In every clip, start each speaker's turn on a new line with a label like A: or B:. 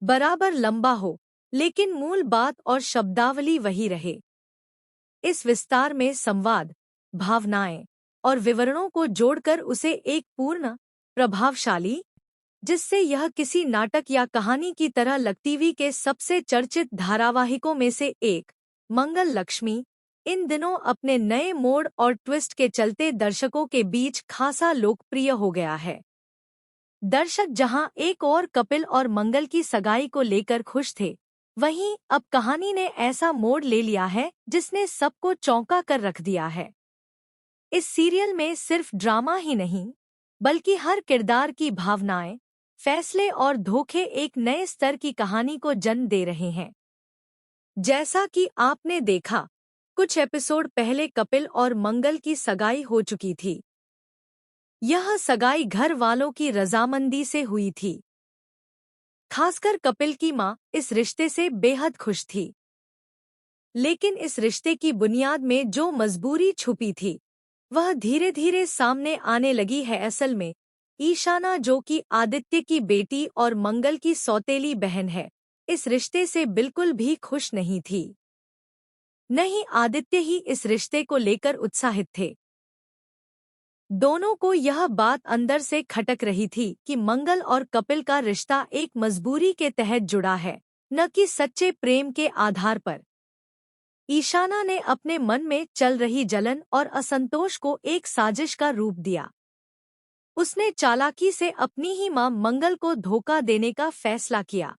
A: बराबर लंबा हो, लेकिन मूल बात और शब्दावली वही रहे। इस विस्तार में संवाद, भावनाएं और विवरणों को जोड़कर उसे एक पूर्ण, प्रभावशाली, जिससे यह किसी नाटक या कहानी की तरह लगटीवी के सबसे चर्चित धारावाहिकों में से एक, मंगल लक्ष्मी, इन दिनों अपने नए मोड़ और ट्विस्ट के चलते दर्शकों के बीच खासा लोकप्रिय हो गया है। दर्शक जहां एक और कपिल और मंगल की सगाई को लेकर खुश थे, वहीं अब कहानी ने ऐसा मोड़ ले लिया है जिसने सबको चौंका कर रख दिया है। इस सीरियल में सिर्फ ड्रामा ही नहीं, बल्कि हर किरदार की भावनाएं, फैसले और धोखे एक नए स्तर की कहानी को जन्म दे रहे हैं। जैसा कि आपने देखा, कुछ एपिसोड पहले कपिल और मंगल की सगाई हो चुकी थी। यह सगाई घर वालों की रजामंदी से हुई थी। खासकर कपिल की मां इस रिश्ते से बेहद खुश थी। लेकिन इस रिश्ते की बुनियाद में जो मजबूरी छुपी थी, वह धीरे धीरे सामने आने लगी है। असल में ईशाना, जो कि आदित्य की बेटी और मंगल की सौतेली बहन है, इस रिश्ते से बिल्कुल भी खुश नहीं थी। नहीं, आदित्य ही इस रिश्ते को लेकर उत्साहित थे। दोनों को यह बात अंदर से खटक रही थी कि मंगल और कपिल का रिश्ता एक मजबूरी के तहत जुड़ा है, न कि सच्चे प्रेम के आधार पर। ईशाना ने अपने मन में चल रही जलन और असंतोष को एक साजिश का रूप दिया। उसने चालाकी से अपनी ही मां मंगल को धोखा देने का फैसला किया।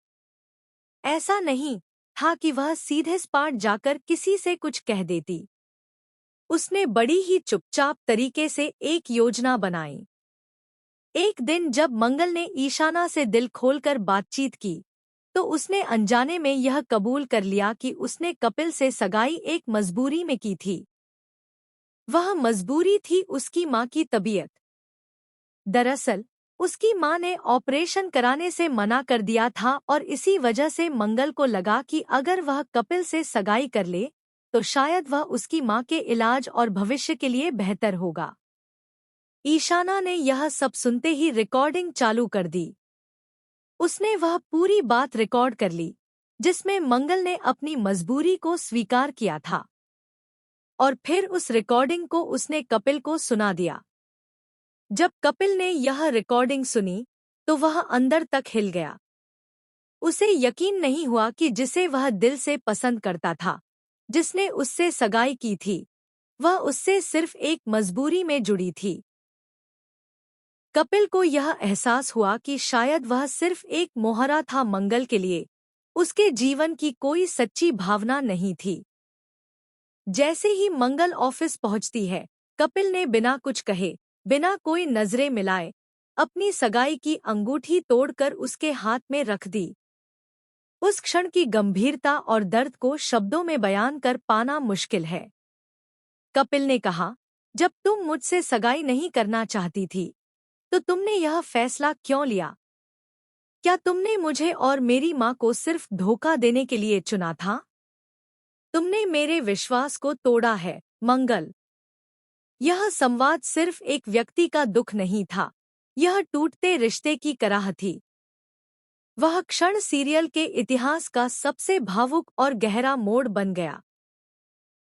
A: ऐसा नहीं था कि वह सीधे सपाट जाकर किसी से कुछ कह देती। उसने बड़ी ही चुपचाप तरीके से एक योजना बनाई। एक दिन जब मंगल ने ईशाना से दिल खोलकर बातचीत की, तो उसने अनजाने में यह कबूल कर लिया कि उसने कपिल से सगाई एक मजबूरी में की थी। वह मजबूरी थी उसकी मां की तबीयत। दरअसल उसकी मां ने ऑपरेशन कराने से मना कर दिया था और इसी वजह से मंगल को लगा कि अगर वह कपिल से सगाई कर ले, तो शायद वह उसकी मां के इलाज और भविष्य के लिए बेहतर होगा। ईशाना ने यह सब सुनते ही रिकॉर्डिंग चालू कर दी। उसने वह पूरी बात रिकॉर्ड कर ली, जिसमें मंगल ने अपनी मजबूरी को स्वीकार किया था। और फिर उस रिकॉर्डिंग को उसने कपिल को सुना दिया। जब कपिल ने यह रिकॉर्डिंग सुनी, तो वह अंदर तक हिल गया। उसे यकीन नहीं हुआ कि जिसे वह दिल से पसंद करता था, जिसने उससे सगाई की थी, वह उससे सिर्फ एक मजबूरी में जुड़ी थी। कपिल को यह एहसास हुआ कि शायद वह सिर्फ एक मोहरा था मंगल के लिए, उसके जीवन की कोई सच्ची भावना नहीं थी। जैसे ही मंगल ऑफिस पहुंचती है, कपिल ने बिना कुछ कहे, बिना कोई नजरें मिलाए, अपनी सगाई की अंगूठी तोड़कर उसके हाथ में रख दी। उस क्षण की गंभीरता और दर्द को शब्दों में बयान कर पाना मुश्किल है। कपिल ने कहा, जब तुम मुझसे सगाई नहीं करना चाहती थी, तो तुमने यह फैसला क्यों लिया? क्या तुमने मुझे और मेरी मां को सिर्फ धोखा देने के लिए चुना था? तुमने मेरे विश्वास को तोड़ा है, मंगल। यह संवाद सिर्फ एक व्यक्ति का दुख नहीं था, यह टूटते रिश्ते की कराह थी। वह क्षण सीरियल के इतिहास का सबसे भावुक और गहरा मोड़ बन गया।